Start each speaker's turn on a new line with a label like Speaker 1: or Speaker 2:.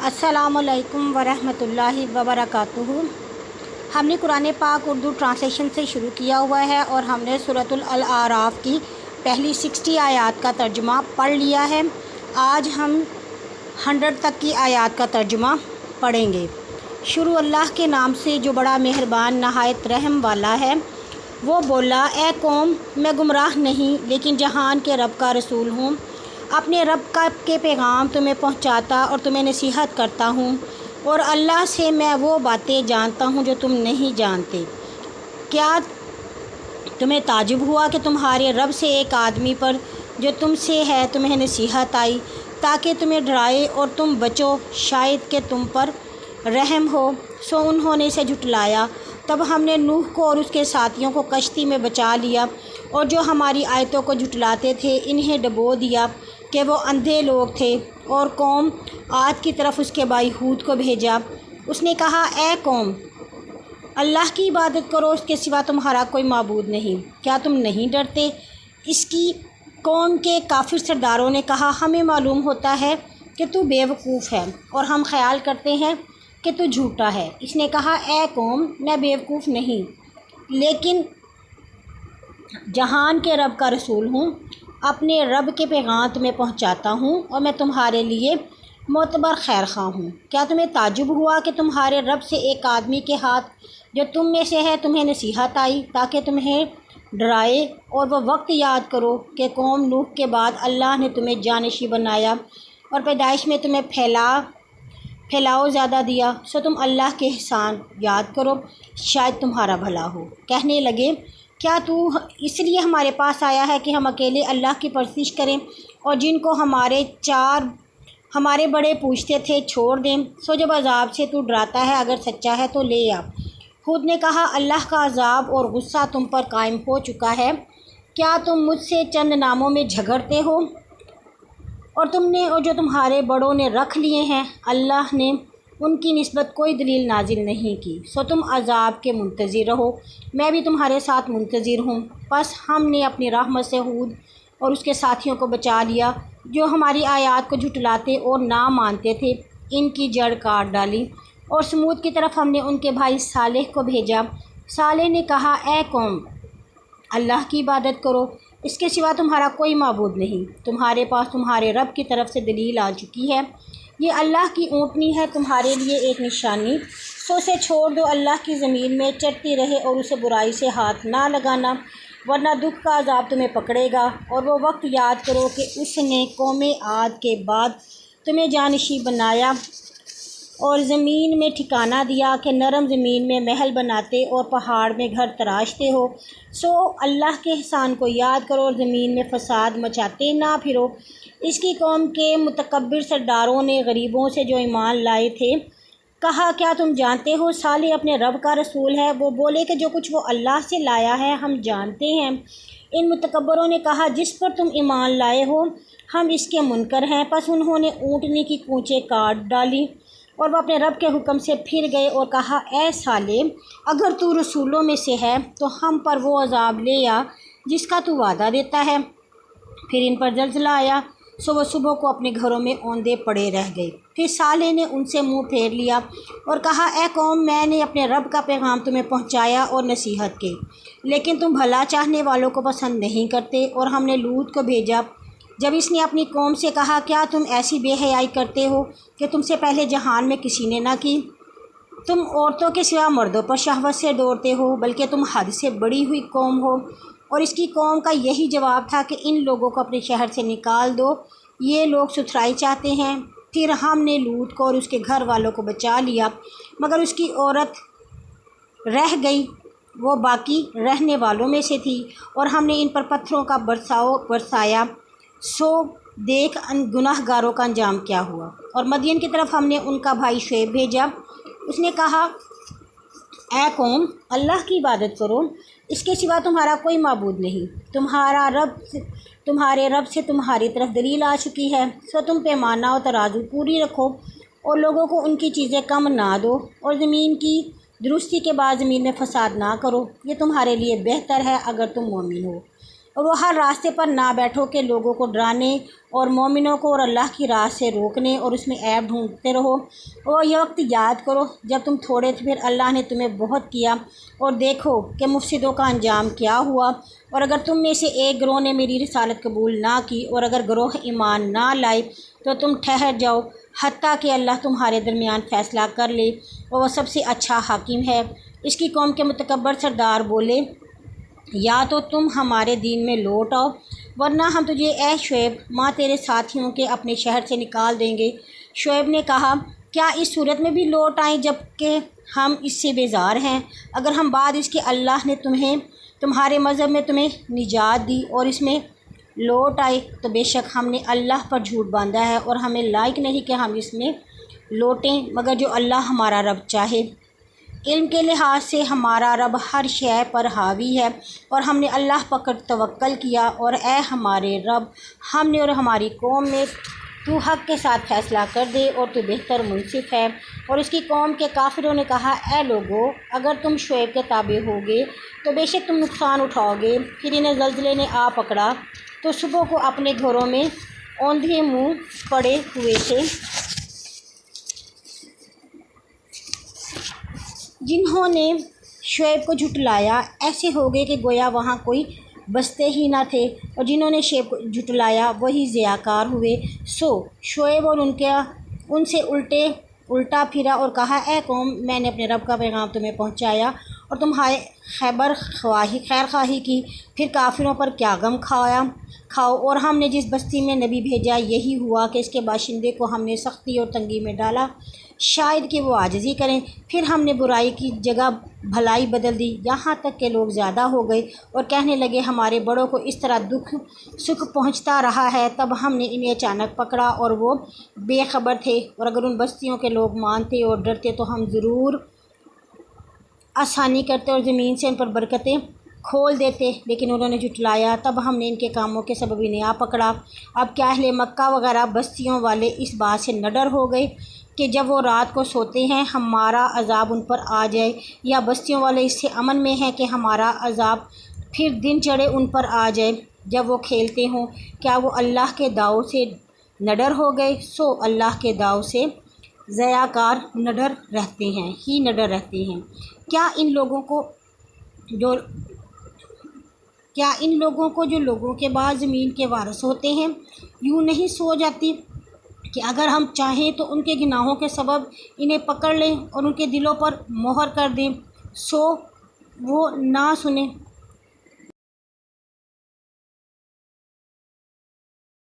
Speaker 1: अस्सलामु अलैकुम वरहमतुल्लाहि वबरकातुहू। हमने कुरान पाक उर्दू ट्रांसलेशन से शुरू किया हुआ है और हमने सूरतुल अल-आराफ की पहली 60 आयात का तर्जुमा पढ़ लिया है। आज हम 100 तक की आयात का तर्जुमा पढ़ेंगे। शुरू अल्लाह के नाम से जो बड़ा मेहरबान नहायत रहम वाला है। वो बोला, ए कौम, मैं गुमराह नहीं लेकिन जहान के रब का रसूल हूँ। अपने रब का के पैगाम तुम्हें पहुँचाता और तुम्हें नसीहत करता हूँ, और अल्लाह से मैं वो बातें जानता हूँ जो तुम नहीं जानते। क्या तुम्हें ताजुब हुआ कि तुम्हारे रब से एक आदमी पर जो तुमसे है तुम्हें नसीहत आई ताकि तुम्हें डराए और तुम बचो, शायद कि तुम पर रहम हो। सो उन्होंने इसे झुटलाया। तब हमने नूह को और उसके साथियों को कश्ती में बचा लिया, और जो हमारी आयतों को झुटलाते थे इन्हें डबो दिया कि वो अंधे लोग थे। और कौम आद की तरफ उसके भाई हूद को भेजा। उसने कहा, ए कौम, अल्लाह की इबादत करो, उसके सिवा तुम्हारा कोई माबूद नहीं। क्या तुम नहीं डरते? इसकी कौम के काफिर सरदारों ने कहा, हमें मालूम होता है कि तू बेवकूफ़ है और हम ख्याल करते हैं कि तू झूठा है। इसने कहा, ए कौम, मैं बेवकूफ़ नहीं लेकिन जहान के रब का रसूल हूँ। अपने रब के पैगाम तुम्हें पहुँचाता हूँ और मैं तुम्हारे लिए मोतबर खैर खा हूँ। क्या तुम्हें ताजुब हुआ कि तुम्हारे रब से एक आदमी के हाथ जो तुम में से है तुम्हें नसीहत आई ताकि तुम्हें डराए? और वह वक्त याद करो कि कौम नूह के बाद अल्लाह ने तुम्हें जानशी बनाया और पैदाइश में तुम्हें फैलाओ ज़्यादा दिया। सो तुम अल्लाह के एहसान याद करो, शायद तुम्हारा भला हो। कहने लगे, क्या तू इसलिए हमारे पास आया है कि हम अकेले अल्लाह की परस्तिश करें और जिनको हमारे बड़े पूछते थे छोड़ दें? सो जब अजाब से तू डराता है अगर सच्चा है तो ले आ। खुद ने कहा, अल्लाह का अजाब और गुस्सा तुम पर कायम हो चुका है। क्या तुम मुझसे चंद नामों में झगड़ते हो और जो तुम्हारे बड़ों ने रख लिए हैं, अल्लाह ने उनकी निस्बत कोई दलील नाजिल नहीं की। सो तुम अजाब के मुंतज़िर रहो, मैं भी तुम्हारे साथ मुंतज़िर हूँ। बस हमने अपनी रहमत से हूद और उसके साथियों को बचा लिया जो हमारी आयात को झुटलाते और ना मानते थे। इनकी जड़ काट डाली। और समूद की तरफ हमने उनके भाई सालेह को भेजा। सालेह ने कहा, ए कौम, अल्लाह की इबादत करो, इसके सिवा तुम्हारा कोई माबूद नहीं। तुम्हारे पास तुम्हारे रब की तरफ से दलील आ चुकी है। ये अल्लाह की ऊँटनी है तुम्हारे लिए एक निशानी। सो उसे छोड़ दो, अल्लाह की ज़मीन में चरती रहे और उसे बुराई से हाथ ना लगाना, वरना दुख का अजाब तुम्हें पकड़ेगा। और वो वक्त याद करो कि उसने कौमे आद के बाद तुम्हें जानशी बनाया और ज़मीन में ठिकाना दिया कि नरम ज़मीन में महल बनाते और पहाड़ में घर तराशते हो। सो अल्लाह के एहसान को याद करो और ज़मीन में फ़साद मचाते ना फिरो। इसकी कौम के मुतकब्बिर सरदारों ने गरीबों से जो ईमान लाए थे कहा, क्या तुम जानते हो साले अपने रब का रसूल है? वो बोले कि जो कुछ वो अल्लाह से लाया है हम जानते हैं। इन मुतकब्बरों ने कहा, जिस पर तुम ईमान लाए हो हम इसके मुनकर हैं। बस उन्होंने ऊँटनी की कूँचें काट डाली और वह अपने रब के हुक्म से फिर गए और कहा, ए साले, अगर तू रसूलों में से है तो हम पर वो अजाब ले आ जिसका तू वादा देता है। फिर इन पर जलजला आया, सो वह सुबह को अपने घरों में औंधे पड़े रह गए। फिर साले ने उनसे मुंह फेर लिया और कहा, ए कौम, मैंने अपने रब का पैगाम तुम्हें पहुंचाया और नसीहत की, लेकिन तुम भला चाहने वालों को पसंद नहीं करते। और हमने लूत को भेजा। जब इसने अपनी कौम से कहा, क्या तुम ऐसी बेहयाई करते हो कि तुमसे पहले जहान में किसी ने ना की? तुम औरतों के सिवा मर्दों पर शहवत से दौड़ते हो, बल्कि तुम हद से बड़ी हुई कौम हो। और इसकी कौम का यही जवाब था कि इन लोगों को अपने शहर से निकाल दो, ये लोग सुथराई चाहते हैं। फिर हमने लूत को और उसके घर वालों को बचा लिया, मगर उसकी औरत रह गई, वो बाकी रहने वालों में से थी। और हमने इन पर पत्थरों का बरसाया। सो देख गुनाहगारों का अंजाम क्या हुआ। और मदियन की तरफ हमने उनका भाई शुएब भेजा। उसने कहा, ए कौम, अल्लाह की इबादत करो, इसके सिवा तुम्हारा कोई माबूद नहीं। तुम्हारे रब से तुम्हारी तरफ दलील आ चुकी है। सो तुम पैमाना और तराजू पूरी रखो और लोगों को उनकी चीज़ें कम ना दो, और ज़मीन की दुरुस्ती के बाद ज़मीन में फ़साद ना करो। ये तुम्हारे लिए बेहतर है अगर तुम मोमिन हो। اور وہ ہر راستے پر نہ بیٹھو کہ لوگوں کو ڈرانے اور مومنوں کو اور اللہ کی راہ سے روکنے اور اس میں عیب ڈھونڈتے رہو۔ اور یہ وقت یاد کرو جب تم تھوڑے تھے، پھر اللہ نے تمہیں بہت کیا، اور دیکھو کہ مفسدوں کا انجام کیا ہوا۔ اور اگر تم میں سے ایک گروہ نے میری رسالت قبول نہ کی اور اگر گروہ ایمان نہ لائے تو تم ٹھہر جاؤ حتیٰ کہ اللہ تمہارے درمیان فیصلہ کر لے، اور وہ سب سے اچھا حاکم ہے۔ اس کی قوم کے متکبر سردار بولے، یا تو تم ہمارے دین میں لوٹ آؤ ورنہ ہم تجھے اے شعیب ماں تیرے ساتھیوں کے اپنے شہر سے نکال دیں گے۔ شعیب نے کہا، کیا اس صورت میں بھی لوٹ آئیں جب کہ ہم اس سے بیزار ہیں؟ اگر ہم بعد اس کے اللہ نے تمہارے مذہب میں تمہیں نجات دی اور اس میں لوٹ آئے تو بے شک ہم نے اللہ پر جھوٹ باندھا ہے اور ہمیں لائق نہیں کہ ہم اس میں لوٹیں مگر جو اللہ ہمارا رب چاہے۔ علم کے لحاظ سے ہمارا رب ہر شے پر حاوی ہے اور ہم نے اللہ پر توکل کیا، اور اے ہمارے رب ہم نے اور ہماری قوم میں تو حق کے ساتھ فیصلہ کر دے اور تو بہتر منصف ہے۔ اور اس کی قوم کے کافروں نے کہا، اے لوگو اگر تم شعیب کے تابع ہوگے تو بے شک تم نقصان اٹھاؤ گے۔ پھر انہیں زلزلے نے آ پکڑا تو صبح کو اپنے گھروں میں اوندھے منہ پڑے ہوئے تھے۔ جنہوں نے شعیب کو جھٹلایا ایسے ہو گئے کہ گویا وہاں کوئی بستے ہی نہ تھے، اور جنہوں نے شعیب کو جھٹلایا وہی ضیاءکار ہوئے۔ سو شعیب اور ان سے الٹا پھرا اور کہا، اے قوم میں نے اپنے رب کا پیغام تمہیں پہنچایا اور تمہارے خیر خواہی کی، پھر کافروں پر کیا غم کھاؤ۔ اور ہم نے جس بستی میں نبی بھیجا یہی ہوا کہ اس کے باشندے کو ہم نے سختی اور تنگی میں ڈالا، شاید کہ وہ عاجزی کریں۔ پھر ہم نے برائی کی جگہ بھلائی بدل دی، یہاں تک کہ لوگ زیادہ ہو گئے اور کہنے لگے ہمارے بڑوں کو اس طرح سکھ پہنچتا رہا ہے۔ تب ہم نے انہیں اچانک پکڑا اور وہ بے خبر تھے، اور اگر ان بستیوں کے لوگ مانتے اور ڈرتے تو ہم ضرور آسانی کرتے اور زمین سے ان پر برکتیں کھول دیتے، لیکن انہوں نے جھٹلایا۔ تب ہم نے ان کے کاموں کے سبب انہیں آ پکڑا۔ اب کیا اہل مکہ وغیرہ بستیوں والے اس بات سے نڈر ہو گئے کہ جب وہ رات کو سوتے ہیں ہمارا عذاب ان پر آ جائے، یا بستیوں والے اس سے امن میں ہیں کہ ہمارا عذاب پھر دن چڑھے ان پر آ جائے جب وہ کھیلتے ہوں؟ کیا وہ اللہ کے داؤ سے نڈر ہو گئے؟ سو اللہ کے داؤ سے ضیاءکار نڈر رہتے ہیں۔ کیا ان لوگوں کو جو لوگوں کے بعد زمین کے وارث ہوتے ہیں یوں نہیں سو جاتی کہ اگر ہم چاہیں تو ان کے گناہوں کے سبب انہیں پکڑ لیں اور ان کے دلوں پر مہر کر دیں، سو وہ نہ سنیں۔